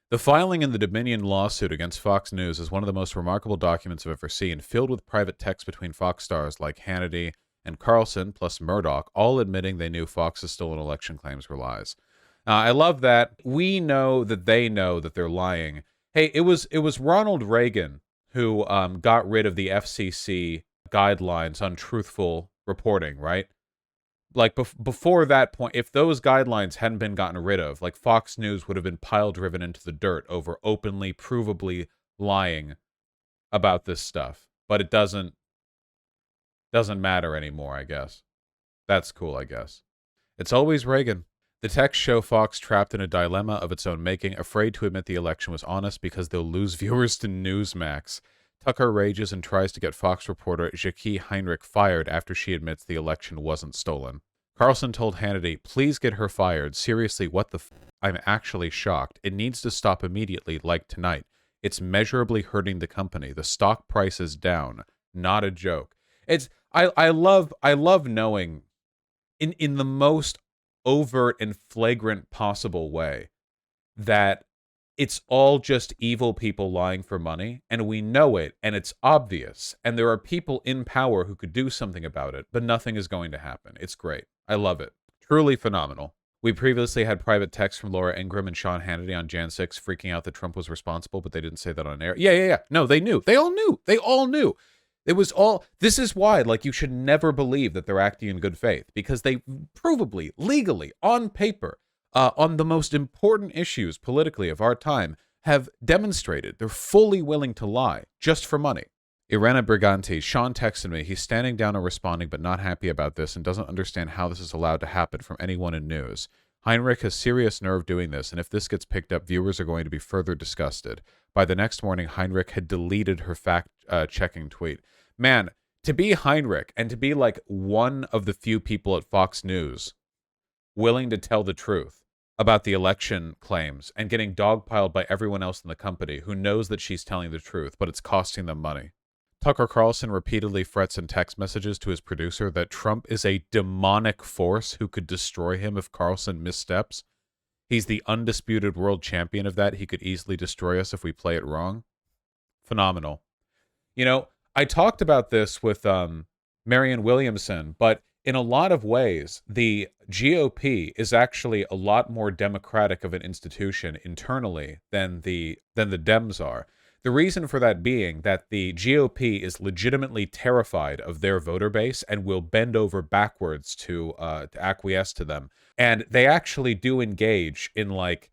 The filing in the Dominion lawsuit against Fox News is one of the most remarkable documents I've ever seen, filled with private text between Fox stars like Hannity and Carlson, plus Murdoch, all admitting they knew Fox's stolen election claims were lies. I love that. We know that they know that they're lying. Hey, it was Ronald Reagan who got rid of the FCC guidelines on truthful reporting, right? Like before that point, if those guidelines hadn't been gotten rid of, like Fox News would have been pile driven into the dirt over openly, provably lying about this stuff. But it doesn't matter anymore, I guess. That's cool, I guess. It's always Reagan. The texts show Fox trapped in a dilemma of its own making, afraid to admit the election was honest because they'll lose viewers to Newsmax. Tucker rages and tries to get Fox reporter Jackie Heinrich fired after she admits the election wasn't stolen. Carlson told Hannity, please get her fired. Seriously, what the I'm actually shocked. It needs to stop immediately, like tonight. It's measurably hurting the company. The stock price is down. Not a joke. I love knowing in the most overt and flagrant possible way that it's all just evil people lying for money, and we know it, and it's obvious, and there are people in power who could do something about it, but nothing is going to happen. It's great. I love it. Truly phenomenal. We previously had private texts from Laura Ingraham and Sean Hannity on Jan 6 freaking out that Trump was responsible, but they didn't say that on air. Yeah. No, they knew. They all knew. They all knew. It was all, this is why, like, you should never believe that they're acting in good faith, because they provably, legally, on paper, on the most important issues politically of our time, have demonstrated they're fully willing to lie just for money. Irena Briganti, Sean texted me. He's standing down and responding, but not happy about this and doesn't understand how this is allowed to happen from anyone in news. Heinrich has serious nerve doing this, and if this gets picked up, viewers are going to be further disgusted. By the next morning, Heinrich had deleted her fact-checking tweet. Man, to be Heinrich and to be like one of the few people at Fox News willing to tell the truth about the election claims and getting dogpiled by everyone else in the company who knows that she's telling the truth, but it's costing them money. Tucker Carlson repeatedly frets in text messages to his producer that Trump is a demonic force who could destroy him if Carlson missteps. He's the undisputed world champion of that. He could easily destroy us if we play it wrong. Phenomenal. You know, I talked about this with Marianne Williamson, but in a lot of ways, the GOP is actually a lot more democratic of an institution internally than the Dems are. The reason for that being that the GOP is legitimately terrified of their voter base and will bend over backwards to acquiesce to them. And they actually do engage in like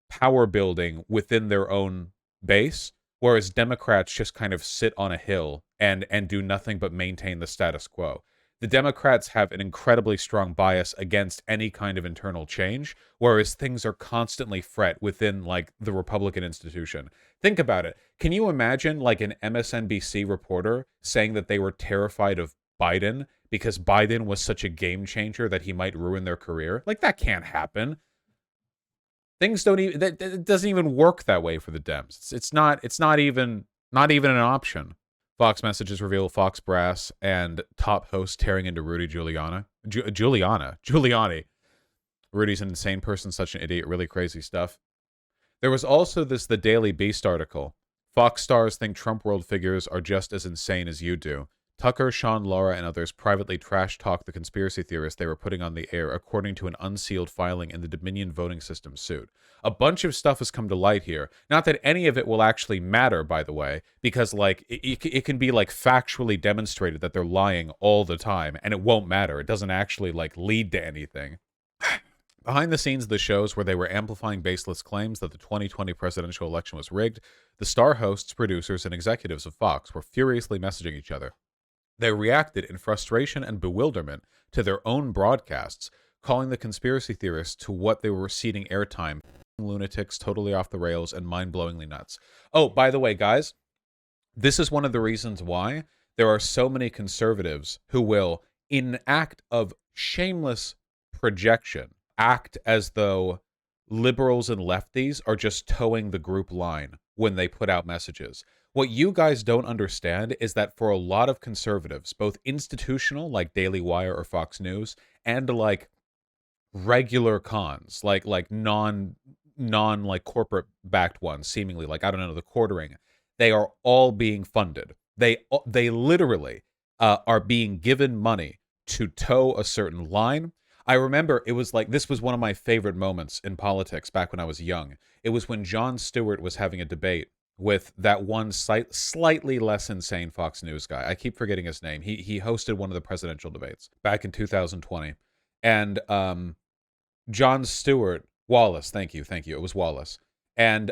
power building within their own base, whereas Democrats just kind of sit on a hill and do nothing but maintain the status quo. The Democrats have an incredibly strong bias against any kind of internal change, whereas things are constantly fret within, like, the Republican institution. Think about it. Can you imagine, like, an MSNBC reporter saying that they were terrified of Biden because Biden was such a game changer that he might ruin their career? Like, that can't happen. Things don't even, it doesn't even work that way for the Dems. It's not even an option. Fox messages reveal Fox brass and top host tearing into Rudy Giuliani. Giuliani. Rudy's an insane person, such an idiot, really crazy stuff. There was also the Daily Beast article. Fox stars think Trump world figures are just as insane as you do. Tucker, Sean, Laura, and others privately trash-talk the conspiracy theorists they were putting on the air, according to an unsealed filing in the Dominion voting system suit. A bunch of stuff has come to light here. Not that any of it will actually matter, by the way, because like it can be like factually demonstrated that they're lying all the time, and it won't matter. It doesn't actually like lead to anything. Behind the scenes of the shows where they were amplifying baseless claims that the 2020 presidential election was rigged, the star hosts, producers, and executives of Fox were furiously messaging each other. They reacted in frustration and bewilderment to their own broadcasts, calling the conspiracy theorists to what they were ceding airtime, lunatics, totally off the rails, and mind-blowingly nuts. Oh, by the way, guys, this is one of the reasons why there are so many conservatives who will, in act of shameless projection, act as though liberals and lefties are just towing the group line when they put out messages. What you guys don't understand is that for a lot of conservatives, both institutional, like Daily Wire or Fox News, and like regular cons, like non like corporate backed ones, seemingly, like, I don't know, the quartering, they are all being funded. They literally are being given money to toe a certain line. I remember it was like, this was one of my favorite moments in politics back when I was young. It was when Jon Stewart was having a debate with that one slightly less insane Fox News guy. I keep forgetting his name. He hosted one of the presidential debates back in 2020, and Jon Stewart Wallace. Thank you. It was Wallace. And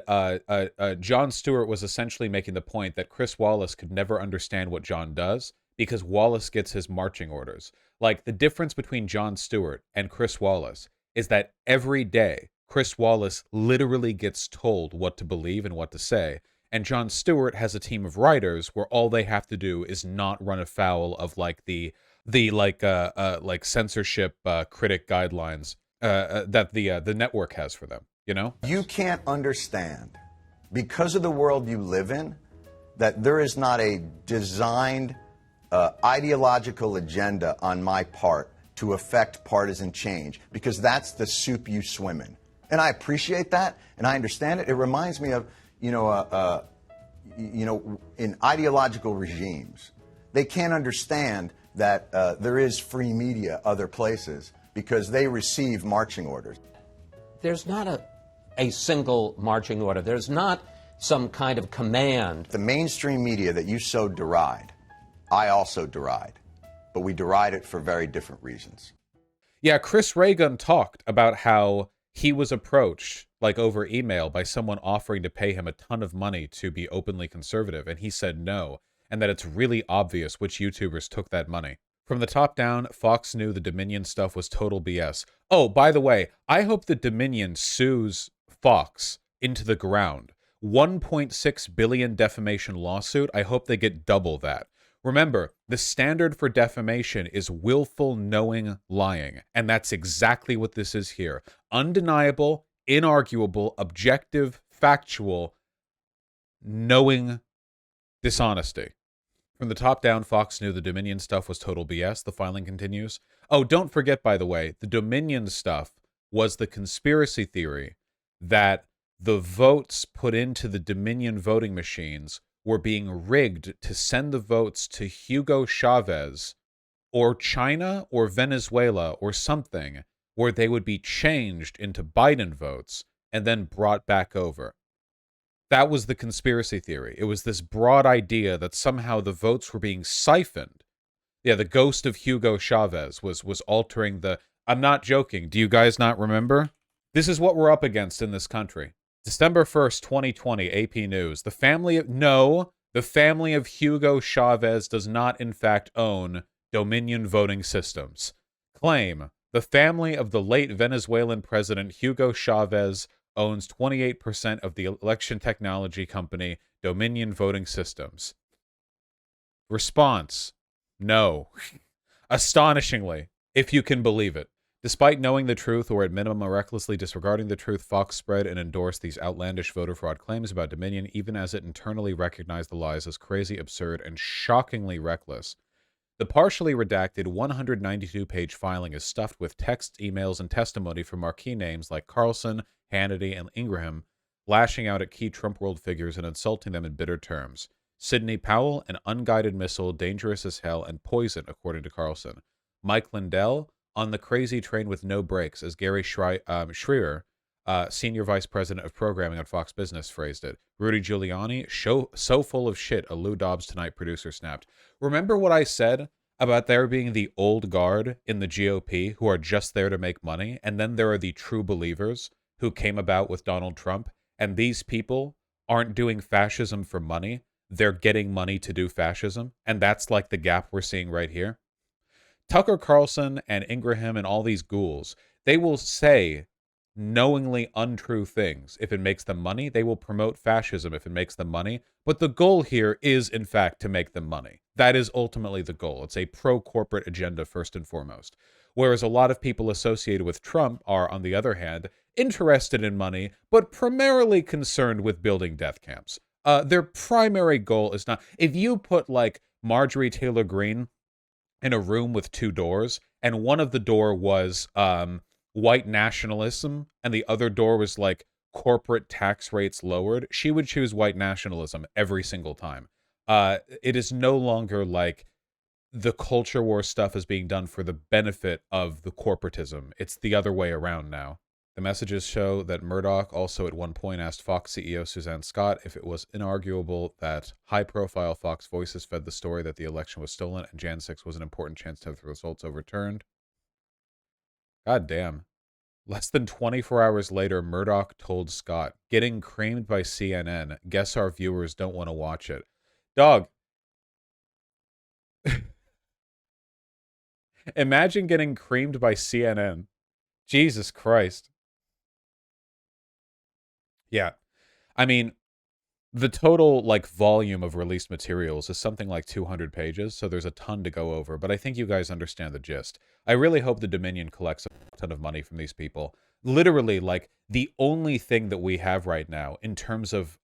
Jon Stewart was essentially making the point that Chris Wallace could never understand what Jon does because Wallace gets his marching orders. Like, the difference between Jon Stewart and Chris Wallace is that every day Chris Wallace literally gets told what to believe and what to say. And Jon Stewart has a team of writers where all they have to do is not run afoul of like the like censorship critic guidelines that the network has for them, you know? You can't understand, because of the world you live in, that there is not a designed ideological agenda on my part to affect partisan change, because that's the soup you swim in. And I appreciate that, and I understand it. It reminds me of, in ideological regimes, they can't understand that there is free media other places because they receive marching orders. There's not a single marching order. There's not some kind of command. The mainstream media that you so deride, I also deride. But we deride it for very different reasons. Yeah, Chris Reagan talked about how he was approached, like over email, by someone offering to pay him a ton of money to be openly conservative, and he said no, and that it's really obvious which YouTubers took that money. From the top down, Fox knew the Dominion stuff was total BS. Oh, by the way, I hope the Dominion sues Fox into the ground. 1.6 billion defamation lawsuit. I hope they get double that. Remember, the standard for defamation is willful, knowing lying, and that's exactly what this is here. Undeniable, inarguable, objective, factual, knowing dishonesty. From the top down, Fox knew the Dominion stuff was total BS. The filing continues. Oh, don't forget, by the way, the Dominion stuff was the conspiracy theory that the votes put into the Dominion voting machines were being rigged to send the votes to Hugo Chavez or China or Venezuela or something, where they would be changed into Biden votes and then brought back over. That was the conspiracy theory. It was this broad idea that somehow the votes were being siphoned. Yeah, the ghost of Hugo Chavez was altering the... I'm not joking. Do you guys not remember? This is what we're up against in this country. December 1st, 2020, AP News. The family of Hugo Chavez does not, in fact, own Dominion voting systems. Claim: the family of the late Venezuelan president Hugo Chavez owns 28% of the election technology company Dominion Voting Systems. Response: no. Astonishingly, if you can believe it. Despite knowing the truth, or at minimum recklessly disregarding the truth, Fox spread and endorsed these outlandish voter fraud claims about Dominion, even as it internally recognized the lies as crazy, absurd, and shockingly reckless. The partially redacted 192-page filing is stuffed with texts, emails, and testimony from marquee names like Carlson, Hannity, and Ingraham, lashing out at key Trump world figures and insulting them in bitter terms. Sidney Powell, an unguided missile, dangerous as hell, and poison, according to Carlson. Mike Lindell, on the crazy train with no brakes, as Gary Schreier, senior vice president of programming at Fox Business, phrased it. Rudy Giuliani, so full of shit, a Lou Dobbs Tonight producer snapped. Remember what I said about there being the old guard in the GOP who are just there to make money, and then there are the true believers who came about with Donald Trump, and these people aren't doing fascism for money, they're getting money to do fascism, and that's like the gap we're seeing right here. Tucker Carlson and Ingraham and all these ghouls, they will say knowingly untrue things. If it makes them money, they will promote fascism if it makes them money. But the goal here is, in fact, to make them money. That is ultimately the goal. It's a pro-corporate agenda first and foremost. Whereas a lot of people associated with Trump are, on the other hand, interested in money, but primarily concerned with building death camps. Their primary goal is not... If you put, like, Marjorie Taylor Greene in a room with two doors, and one of the door was white nationalism and the other door was like corporate tax rates lowered, she would choose white nationalism every single time. It is no longer like the culture war stuff is being done for the benefit of the corporatism. It's the other way around now. The messages show that Murdoch also at one point asked Fox CEO Suzanne Scott if it was inarguable that high-profile Fox voices fed the story that the election was stolen and Jan 6 was an important chance to have the results overturned. God damn. Less than 24 hours later, Murdoch told Scott, "Getting creamed by CNN. Guess our viewers don't want to watch it." Dog. Imagine getting creamed by CNN. Jesus Christ. Yeah. I mean, the total like volume of released materials is something like 200 pages, so there's a ton to go over, but I think you guys understand the gist. I really hope the Dominion collects a ton of money from these people. Literally, like, the only thing that we have right now in terms of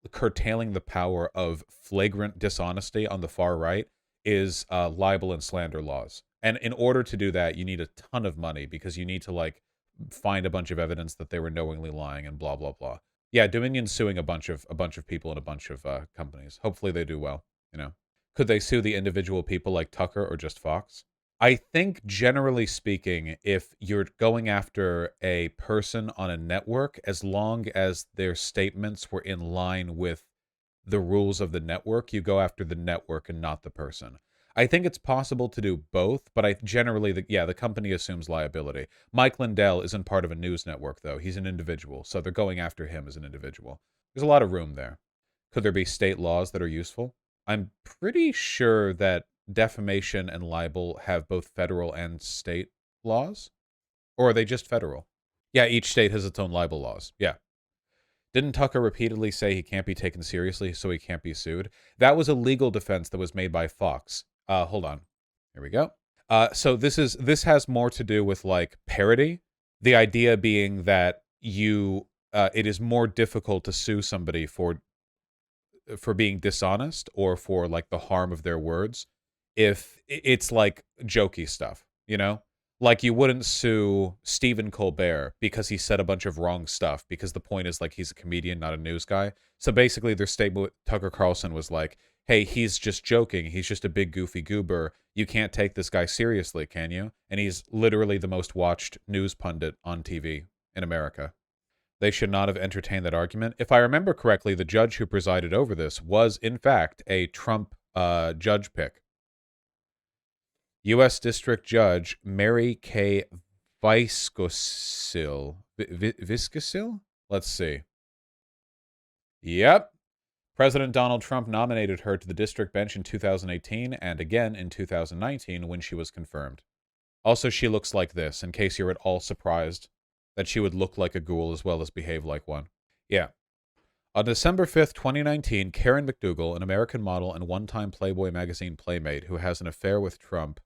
curtailing the power of flagrant dishonesty on the far right is libel and slander laws. And in order to do that, you need a ton of money because you need to, like, find a bunch of evidence that they were knowingly lying and blah, blah, blah. Yeah, Dominion's suing a bunch of people and a bunch of companies. Hopefully they do well, you know. Could they sue the individual people like Tucker or just Fox? I think generally speaking, if you're going after a person on a network, as long as their statements were in line with the rules of the network, you go after the network and not the person. I think it's possible to do both, but I generally, the company assumes liability. Mike Lindell isn't part of a news network, though. He's an individual, so they're going after him as an individual. There's a lot of room there. Could there be state laws that are useful? I'm pretty sure that defamation and libel have both federal and state laws. Or are they just federal? Yeah, each state has its own libel laws. Yeah. Didn't Tucker repeatedly say he can't be taken seriously, so he can't be sued? That was a legal defense that was made by Fox. Hold on. Here we go. So this has more to do with like parody. The idea being that it is more difficult to sue somebody for being dishonest or for like the harm of their words if it's like jokey stuff, you know? Like, you wouldn't sue Stephen Colbert because he said a bunch of wrong stuff, because the point is, like, he's a comedian, not a news guy. So basically, their statement with Tucker Carlson was like, hey, he's just joking. He's just a big goofy goober. You can't take this guy seriously, can you? And he's literally the most watched news pundit on TV in America. They should not have entertained that argument. If I remember correctly, the judge who presided over this was, in fact, a Trump judge pick. U.S. District Judge Mary K. Viscosil. Viscosil? Let's see. Yep. President Donald Trump nominated her to the district bench in 2018 and again in 2019 when she was confirmed. Also, she looks like this, in case you're at all surprised that she would look like a ghoul as well as behave like one. Yeah. On December 5th, 2019, Karen McDougal, an American model and one-time Playboy magazine playmate who has an affair with Trump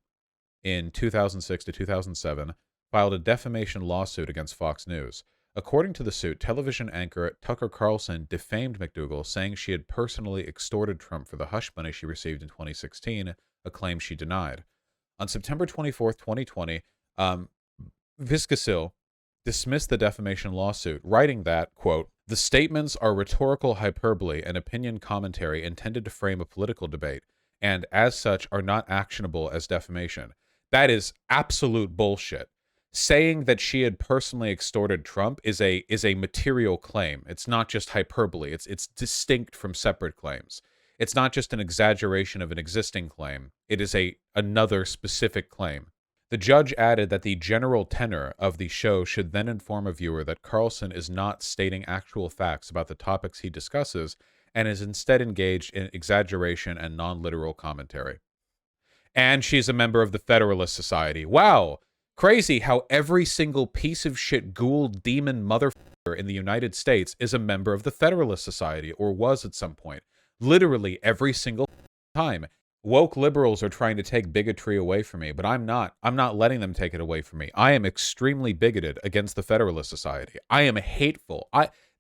in 2006 to 2007, filed a defamation lawsuit against Fox News. According to the suit, television anchor Tucker Carlson defamed McDougal, saying she had personally extorted Trump for the hush money she received in 2016, a claim she denied. On September 24th, 2020, Viscosil dismissed the defamation lawsuit, writing that, quote, "The statements are rhetorical hyperbole and opinion commentary intended to frame a political debate, and as such are not actionable as defamation." That is absolute bullshit. Saying that she had personally extorted Trump is a material claim. It's not just hyperbole. It's distinct from separate claims. It's not just an exaggeration of an existing claim. It is another specific claim. The judge added that the general tenor of the show should then inform a viewer that Carlson is not stating actual facts about the topics he discusses and is instead engaged in exaggeration and non-literal commentary. And she's a member of the Federalist Society. Wow. Crazy how every single piece of shit ghoul demon motherfucker in the United States is a member of the Federalist Society, or was at some point. Literally every single time. Woke liberals are trying to take bigotry away from me, but I'm not. I'm not letting them take it away from me. I am extremely bigoted against the Federalist Society. I am hateful.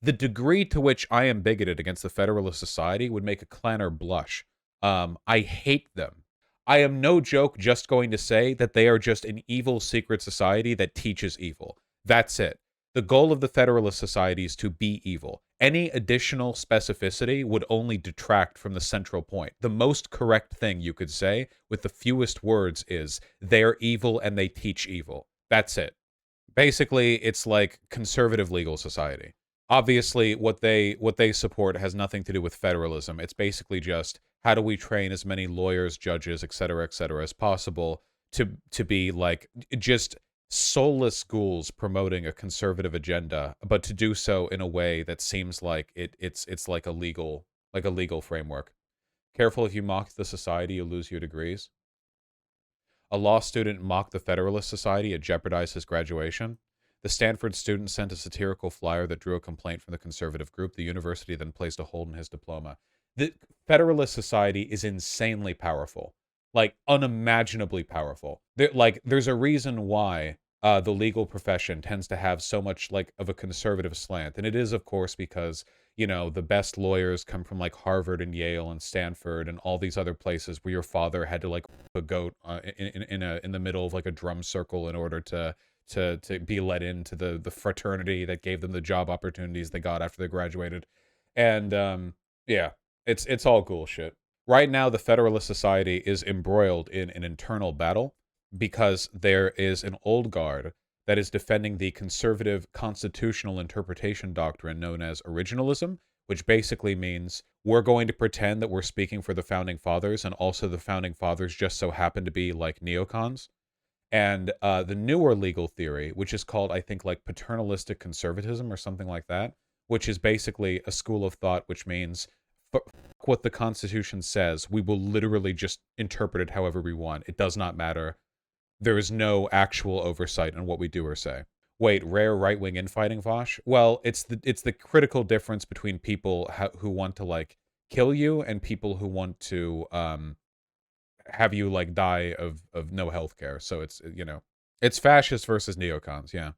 The degree to which I am bigoted against the Federalist Society would make a clanner blush. I hate them. I am no joke just going to say that they are just an evil secret society that teaches evil. That's it. The goal of the Federalist Society is to be evil. Any additional specificity would only detract from the central point. The most correct thing you could say with the fewest words is they're evil and they teach evil. That's it. Basically, it's like conservative legal society. Obviously, what they support has nothing to do with federalism. It's basically just how do we train as many lawyers, judges, et cetera, as possible to be like just soulless ghouls promoting a conservative agenda, but to do so in a way that seems like it's like a legal framework. Careful, if you mock the society, you lose your degrees. A law student mocked the Federalist Society. It jeopardized his graduation. The Stanford student sent a satirical flyer that drew a complaint from the conservative group. The university then placed a hold on his diploma. The Federalist Society is insanely powerful, like unimaginably powerful. There's a reason why the legal profession tends to have so much like of a conservative slant, and it is, of course, because the best lawyers come from like Harvard and Yale and Stanford and all these other places where your father had to like a goat in the middle of like a drum circle in order to be let into the fraternity that gave them the job opportunities they got after they graduated. And yeah, it's all cool shit. Right now, the Federalist Society is embroiled in an internal battle because there is an old guard that is defending the conservative constitutional interpretation doctrine known as originalism, which basically means we're going to pretend that we're speaking for the founding fathers, and also the founding fathers just so happen to be like neocons. And the newer legal theory, which is called, I think, like paternalistic conservatism or something like that, which is basically a school of thought which means what the Constitution says, we will literally just interpret it however we want. It does not matter. There is no actual oversight on what we do or say. Wait, rare right-wing infighting, Vaush? Well, it's the critical difference between people who want to like kill you and people who want to have you like die of no health care. So it's it's fascist versus neocons, yeah.